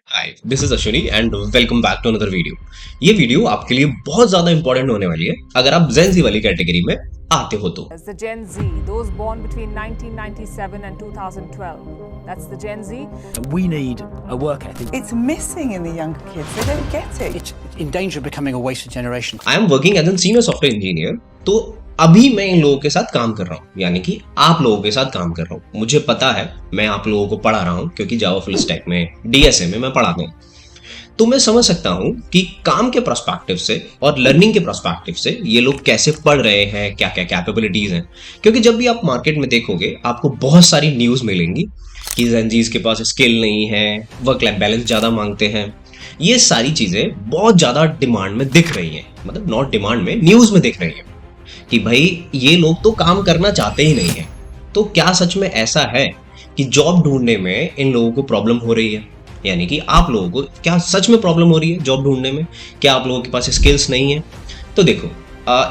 Hi, this is Ashwini and welcome back to another video. ये video आपके लिए बहुत ज्यादा इंपॉर्टेंट होने वाली है अगर आप जेन ज़ी वाली कैटेगरी में आते हो तो। As the Gen Z, those born between 1997 and 2012. That's the Gen Z. We need a work ethic. It's missing in the younger kids. They don't get it. It's in danger of becoming a wasted generation. I am working as an senior software engineer, तो अभी मैं इन लोगों के साथ काम कर रहा हूँ, यानी कि आप लोगों के साथ काम कर रहा हूँ। मुझे पता है मैं आप लोगों को पढ़ा रहा हूँ क्योंकि जावा फुल स्टैक में डीएसए में मैं पढ़ाता हूँ, तो मैं समझ सकता हूँ कि काम के पर्सपेक्टिव से और लर्निंग के पर्सपेक्टिव से ये लोग कैसे पढ़ रहे हैं, क्या क्या कैपेबिलिटीज हैं। क्योंकि जब भी आप मार्केट में देखोगे आपको बहुत सारी न्यूज मिलेंगी कि जेनजीज के पास स्किल नहीं है, वर्क लाइफ बैलेंस ज्यादा मांगते हैं। ये सारी चीजें बहुत ज्यादा डिमांड में दिख रही हैं, मतलब नॉट डिमांड में, न्यूज में दिख रही हैं कि भाई ये लोग तो काम करना चाहते ही नहीं है। तो क्या सच में ऐसा है कि जॉब ढूंढने में इन लोगों को प्रॉब्लम हो रही है? यानी कि आप लोगों को क्या सच में प्रॉब्लम हो रही है जॉब ढूंढने में? क्या आप लोगों के पास स्किल्स नहीं है? तो देखो,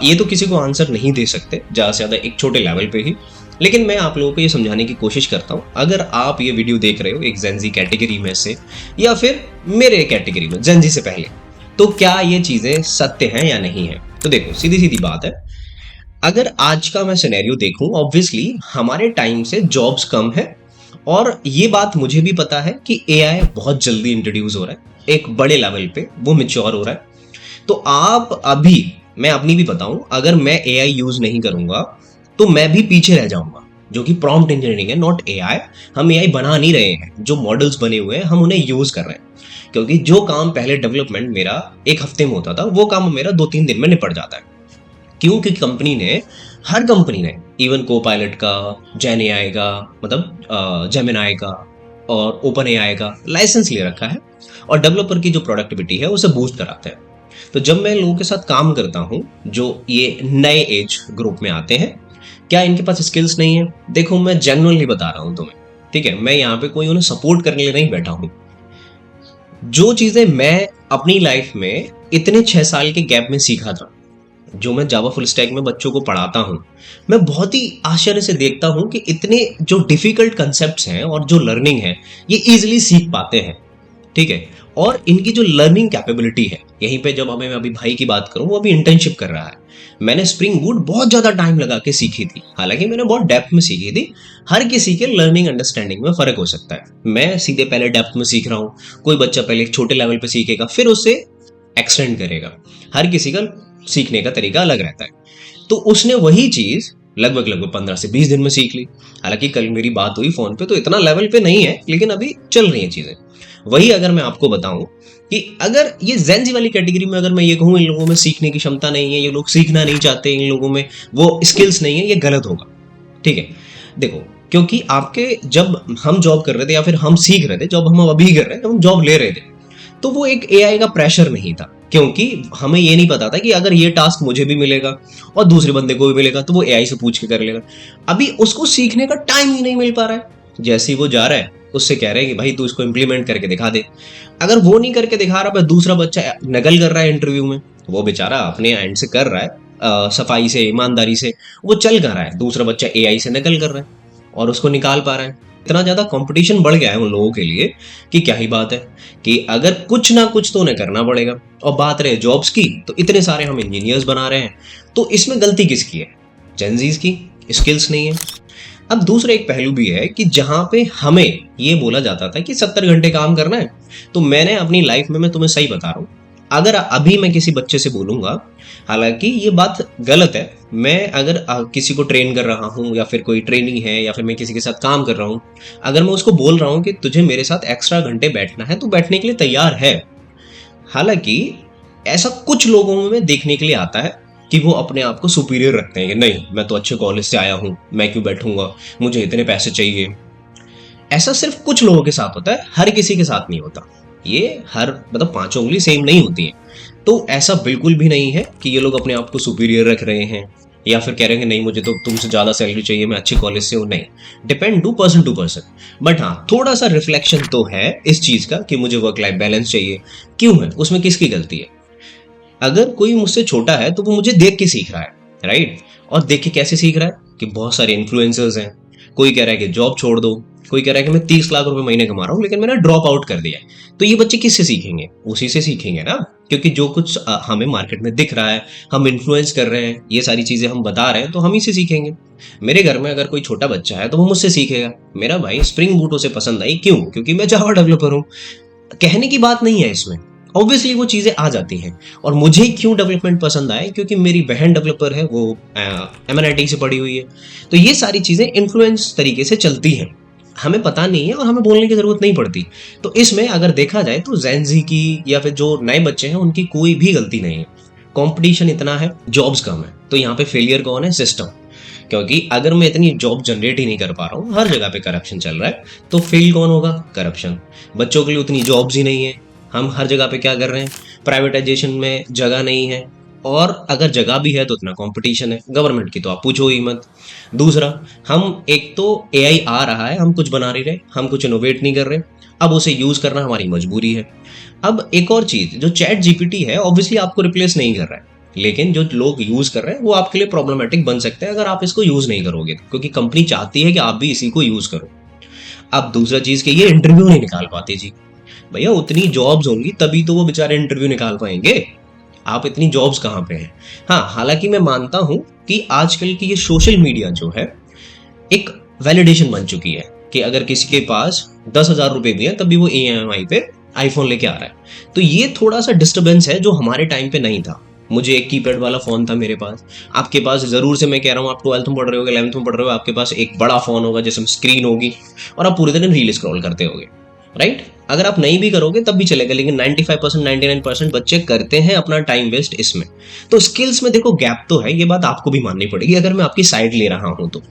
ये तो किसी को आंसर नहीं दे सकते ज़्यादा से ज़्यादा एक छोटे लेवल पे ही, लेकिन मैं आप लोगों को ये समझाने की कोशिश करता हूँ। अगर आप ये वीडियो देख रहे हो एक जेन ज़ी कैटेगरी में से या फिर मेरे कैटेगरी में जेन ज़ी से पहले, तो क्या ये चीज़ें सत्य हैं या नहीं है? तो देखो, सीधी सीधी बात है, अगर आज का मैं सिनेरियो देखूं, ऑब्वियसली हमारे टाइम से जॉब्स कम है और ये बात मुझे भी पता है कि एआई बहुत जल्दी इंट्रोड्यूस हो रहा है, एक बड़े लेवल पे वो मैच्योर हो रहा है। तो आप अभी, मैं अपनी भी बताऊं, अगर मैं एआई यूज नहीं करूंगा तो मैं भी पीछे रह जाऊंगा, जो कि प्रॉम्प्ट इंजीनियरिंग है, नॉट एआई। हम एआई बना नहीं रहे हैं, जो मॉडल्स बने हुए हैं हम उन्हें यूज कर रहे हैं। क्योंकि जो काम पहले डेवलपमेंट मेरा एक हफ्ते में होता था, वो काम मेरा 2-3 दिन में निपट जाता है। क्योंकि हर कंपनी ने इवन को पायलट का, जेन एआई का, मतलब जेमिनाई का और ओपन एआई का लाइसेंस ले रखा है और डेवलपर की जो प्रोडक्टिविटी है उसे बूस्ट कराते हैं। तो जब मैं लोगों के साथ काम करता हूं जो ये नए एज ग्रुप में आते हैं, क्या इनके पास स्किल्स नहीं है? देखो, मैं जेन्युइनली बता रहा हूं तुम्हें, ठीक है? मैं यहाँ पे कोई उन्हें सपोर्ट करने के लिए नहीं बैठा हूं। जो चीजें मैं अपनी लाइफ में इतने 6 साल के गैप में सीखा था, जो मैं जावा फुल स्टैक में बच्चों को पढ़ाता हूँ, मैं बहुत ही आश्चर्य से देखता हूँ कि इतने जो डिफिकल्ट कंसेप्ट्स हैं और जो लर्निंग है ये इजीली सीख पाते हैं, ठीक है? और इनकी जो लर्निंग कैपेबिलिटी है, यहीं पे जब मैं अभी भाई की बात करूँ, वो अभी इंटर्नशिप कर रहा है। मैंने स्प्रिंग बूट बहुत ज़्यादा टाइम लगा के सीखी थी, हालांकि मैंने बहुत डेप्थ में सीखी थी। हर किसी के लर्निंग अंडरस्टैंडिंग में फ़र्क हो सकता है। मैं सीधे पहले डेप्थ में सीख रहा हूँ, कोई बच्चा पहले एक छोटे लेवल पे सीखेगा फिर उसे एक्सटेंड करेगा। हर किसी का सीखने का तरीका अलग रहता है। तो उसने वही चीज लगभग 15 से 20 दिन में सीख ली। हालांकि कल मेरी बात हुई फोन पे, तो इतना लेवल पे नहीं है, लेकिन अभी चल रही हैं चीजें। वही अगर मैं आपको बताऊं कि अगर ये जेन ज़ी वाली कैटेगरी में अगर मैं ये कहूं इन लोगों में सीखने की क्षमता नहीं है, ये लोग सीखना नहीं चाहते, इन लोगों में वो स्किल्स नहीं है, ये गलत होगा, ठीक है? देखो, क्योंकि आपके जब हम जॉब कर रहे थे या फिर हम सीख रहे थे, जब हम अभी कर रहे हैं, जब हम जॉब ले रहे थे, तो वो एक एआई का प्रेशर नहीं था, क्योंकि हमें ये नहीं पता था कि अगर ये टास्क मुझे भी मिलेगा और दूसरे बंदे को भी मिलेगा तो वो एआई से पूछ के कर लेगा। अभी उसको सीखने का टाइम ही नहीं मिल पा रहा है। जैसे ही वो जा रहा है, उससे कह रहे हैं कि भाई तू इसको इंप्लीमेंट करके दिखा दे। अगर वो नहीं करके दिखा रहा, दूसरा बच्चा नकल कर रहा है इंटरव्यू में, वो बेचारा अपने एंड से कर रहा है, सफाई से, ईमानदारी से वो चल कर रहा है, दूसरा बच्चा एआई से नकल कर रहा है और उसको निकाल पा रहा है। इतना ज्यादा कंपटीशन बढ़ गया है उन लोगों के लिए कि क्या ही बात है, कि अगर कुछ ना कुछ तो उन्हें करना पड़ेगा। और बात रहे जॉब्स की, तो इतने सारे हम इंजीनियर्स बना रहे हैं, तो इसमें गलती किसकी है? जेन ज़ीज़ की, स्किल्स नहीं है। अब दूसरा एक पहलू भी है कि जहां पे हमें ये बोला जाता था कि 70 घंटे काम करना है, तो मैंने अपनी लाइफ में, मैं तुम्हें सही बता रहा हूँ, अगर अभी मैं किसी बच्चे से बोलूंगा, हालांकि ये बात गलत है, मैं अगर किसी को ट्रेन कर रहा हूँ या फिर कोई ट्रेनिंग है या फिर मैं किसी के साथ काम कर रहा हूँ, अगर मैं उसको बोल रहा हूँ कि तुझे मेरे साथ एक्स्ट्रा घंटे बैठना है, तो बैठने के लिए तैयार है। हालांकि ऐसा कुछ लोगों में देखने के लिए आता है कि वो अपने आप को सुपीरियर रखते हैं कि नहीं, मैं तो अच्छे कॉलेज से आया हूँ, मैं क्यों बैठूंगा, मुझे इतने पैसे चाहिए। ऐसा सिर्फ कुछ लोगों के साथ होता है, हर किसी के साथ नहीं होता। ये हर, मतलब 5 उंगली सेम नहीं होती है। तो ऐसा बिल्कुल भी नहीं है कि ये लोग अपने आप को सुपीरियर रख रहे हैं या फिर कह रहे हैं नहीं मुझे तो तुमसे ज़्यादा सैलरी चाहिए, मैं अच्छे कॉलेज से हूँ। नहीं, डिपेंड टू पर्सन। बट हाँ, थोड़ा सा रिफ्लेक्शन तो है इस चीज़ का कि मुझे वर्क लाइफ बैलेंस चाहिए। क्यों है? उसमें किसकी गलती है? अगर कोई मुझसे छोटा है तो वो मुझे देख के सीख रहा है, राइट? और देख के कैसे सीख रहा है कि बहुत सारे इन्फ्लुएंसर्स हैं, कोई कह रहा है कि जॉब छोड़ दो, कोई कह रहा है कि मैं 30 लाख रुपए महीने कमा रहा हूँ लेकिन मैंने ड्रॉप आउट कर दिया है। तो ये बच्चे किससे सीखेंगे? उसी से सीखेंगे ना, क्योंकि जो कुछ हमें मार्केट में दिख रहा है, हम इन्फ्लुएंस कर रहे हैं, ये सारी चीजें हम बता रहे हैं, तो हम ही से सीखेंगे। मेरे घर में अगर कोई छोटा बच्चा है तो वो मुझसे सीखेगा। मेरा भाई स्प्रिंग बूट उसे पसंद आई, क्यों? क्योंकि मैं जावा डेवलपर हूँ। कहने की बात नहीं है इसमें, ऑब्वियसली वो चीजें आ जाती हैं। और मुझे क्यों डेवलपमेंट पसंद आए? क्योंकि मेरी बहन डेवलपर है, वो MNIT से पढ़ी हुई है। तो ये सारी चीजें इन्फ्लुएंस तरीके से चलती हैं, हमें पता नहीं है और हमें बोलने की जरूरत नहीं पड़ती। तो इसमें अगर देखा जाए तो जेनजी की या फिर जो नए बच्चे हैं उनकी कोई भी गलती नहीं है। कंपटीशन इतना है, जॉब्स कम है, तो यहाँ पे फेलियर कौन है? सिस्टम। क्योंकि अगर मैं इतनी जॉब जनरेट ही नहीं कर पा रहा हूँ, हर जगह पे करप्शन चल रहा है, तो फेल कौन होगा? करप्शन। बच्चों के लिए उतनी जॉब्स ही नहीं है, हम हर जगह पे क्या कर रहे हैं? प्राइवेटाइजेशन में जगह नहीं है, और अगर जगह भी है तो इतना कंपटीशन है, गवर्नमेंट की तो आप पूछो ही मत। दूसरा, हम एक तो AI आ रहा है, हम कुछ बना नहीं रहे, हम कुछ इनोवेट नहीं कर रहे, अब उसे यूज करना हमारी मजबूरी है। अब एक और चीज, जो चैट GPT है, ऑब्वियसली आपको रिप्लेस नहीं कर रहा है, लेकिन जो लोग यूज कर रहे हैं वो आपके लिए प्रॉब्लमेटिक बन सकते हैं अगर आप इसको यूज नहीं करोगे, क्योंकि कंपनी चाहती है कि आप भी इसी को यूज करो। अब दूसरा चीज कि ये इंटरव्यू नहीं निकाल पाते जी। भैया उतनी जॉब्स होंगी तभी तो वो बेचारे इंटरव्यू निकाल पाएंगे, आप इतनी जॉब्स कहाँ पे हैं? हाँ, हालांकि मैं मानता हूं कि आजकल की ये सोशल मीडिया जो है एक वैलिडेशन बन चुकी है कि अगर किसी के पास 10,000 रुपए भी है तभी वो EMI पे आईफोन लेके आ रहा है। तो ये थोड़ा सा डिस्टर्बेंस है जो हमारे टाइम पे नहीं था। मुझे एक कीपैड वाला फोन था मेरे पास, आपके पास जरूर से, मैं कह रहा हूँ आप 12th में पढ़ रहे हो, 11th में पढ़ रहे हो, आपके पास एक बड़ा फोन होगा जिसमें स्क्रीन होगी और आप पूरे दिन रील स्क्रॉल करते होगे, राइट? अगर आप नहीं भी करोगे तब भी चलेगा, लेकिन 95% 99% बच्चे करते हैं अपना टाइम वेस्ट इसमें। तो स्किल्स में देखो गैप तो है, ये बात आपको भी माननी पड़ेगी अगर मैं आपकी साइड ले रहा हूं तो।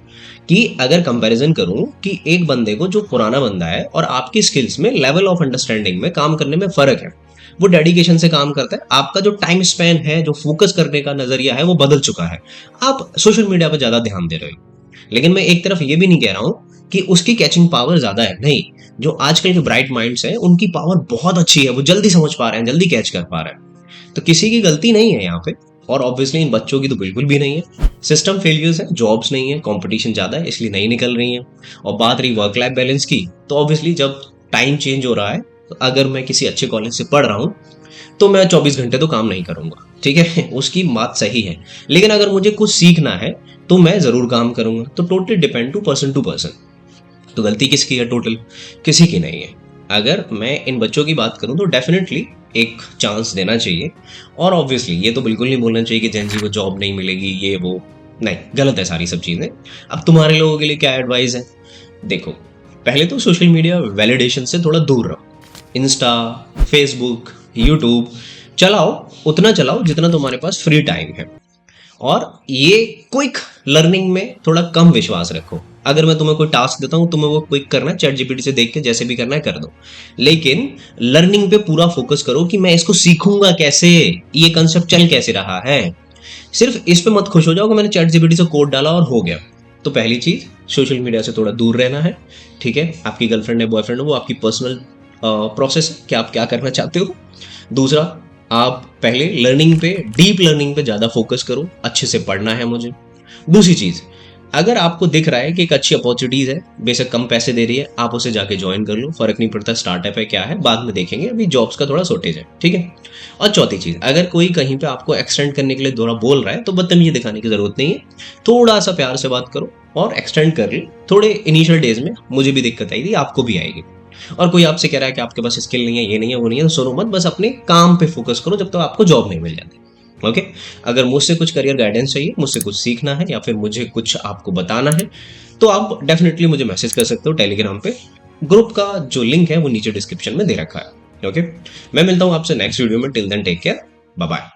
कि अगर कंपैरिजन करूं कि एक बंदे को, जो पुराना बंदा है, और आपकी स्किल्स में, लेवल ऑफ अंडरस्टैंडिंग में, काम करने में फर्क है, वो डेडिकेशन से काम करता है, आपका जो टाइम स्पैन है, जो फोकस करने का नजरिया है, वो बदल चुका है, आप सोशल मीडिया पर ज्यादा ध्यान दे रहे हो। लेकिन मैं एक तरफ ये भी नहीं कह रहा हूं कि उसकी कैचिंग पावर ज्यादा है, नहीं। जो आजकल के ब्राइट माइंड्स हैं उनकी पावर बहुत अच्छी है, वो जल्दी समझ पा रहे हैं, जल्दी कैच कर पा रहे हैं। तो किसी की गलती नहीं है यहाँ पे, और ऑब्वियसली इन बच्चों की तो बिल्कुल भी नहीं है। सिस्टम फेलियर्स है, जॉब्स नहीं है, कंपटीशन ज्यादा है इसलिए नहीं निकल रही है। और बात रही वर्क लाइफ बैलेंस की, तो ऑब्वियसली जब टाइम चेंज हो रहा है, तो अगर मैं किसी अच्छे कॉलेज से पढ़ रहा हूँ तो मैं 24 घंटे तो काम नहीं करूंगा, ठीक है, उसकी बात सही है। लेकिन अगर मुझे कुछ सीखना है तो मैं जरूर काम करूंगा। तो टोटली डिपेंड टू पर्सन। तो गलती किसकी है? टोटल किसी की नहीं है। अगर मैं इन बच्चों की बात करूं तो डेफिनेटली एक चांस देना चाहिए, और ऑब्वियसली ये तो बिल्कुल नहीं बोलना चाहिए कि जेन जी को जॉब नहीं मिलेगी, ये वो, नहीं, गलत है सारी सब चीजें। अब तुम्हारे लोगों के लिए क्या एडवाइस है? देखो, पहले तो सोशल मीडिया वैलिडेशन से थोड़ा दूर रहो। इंस्टा, फेसबुक, यूट्यूब चलाओ, उतना चलाओ जितना तुम्हारे पास फ्री टाइम है, और ये क्विक लर्निंग में थोड़ा कम विश्वास रखो। अगर मैं तुम्हें कोई टास्क देता हूं, तुम्हें वो क्विक करना है, चैट GPT से देख के जैसे भी करना है कर दो, लेकिन लर्निंग पे पूरा फोकस करो कि मैं इसको सीखूंगा कैसे, ये कंसेप्ट चल कैसे रहा है। सिर्फ इस पे मत खुश हो जाओ कि मैंने चैट GPT से कोड डाला और हो गया। तो पहली चीज, सोशल मीडिया से थोड़ा दूर रहना है, ठीक है? आपकी गर्लफ्रेंड है, बॉयफ्रेंड है, वो आपकी पर्सनल प्रोसेस है कि आप क्या करना चाहते हो। दूसरा, आप पहले लर्निंग पे, डीप लर्निंग पे ज्यादा फोकस करो, अच्छे से पढ़ना है मुझे। दूसरी चीज, अगर आपको दिख रहा है कि एक अच्छी अपॉर्चुनिटीज है, बेशक कम पैसे दे रही है, आप उसे जाके ज्वाइन कर लो, फर्क नहीं पड़ता स्टार्टअप है क्या है, बाद में देखेंगे, अभी जॉब्स का थोड़ा शॉर्टेज है, ठीक है? और चौथी चीज, अगर कोई कहीं पे आपको एक्सटेंड करने के लिए थोड़ा बोल रहा है तो बदतमीजी दिखाने की जरूरत नहीं है, थोड़ा सा प्यार से बात करो और एक्सटेंड कर ली। थोड़े इनिशियल डेज में मुझे भी दिक्कत आई थी, आपको भी आएगी। और कोई आपसे कह रहा है कि आपके पास स्किल नहीं है, ये नहीं है, वो नहीं है, तो सुनो मत, बस अपने काम पे फोकस करो जब तक आपको जॉब नहीं मिल जाती। ओके, अगर मुझसे कुछ करियर गाइडेंस चाहिए, मुझसे कुछ सीखना है, या फिर मुझे कुछ आपको बताना है, तो आप डेफिनेटली मुझे मैसेज कर सकते हो टेलीग्राम पे। ग्रुप का जो लिंक है वो नीचे डिस्क्रिप्शन में दे रखा है। ओके, मैं मिलता हूं आपसे नेक्स्ट वीडियो में। Till then take care, bye bye.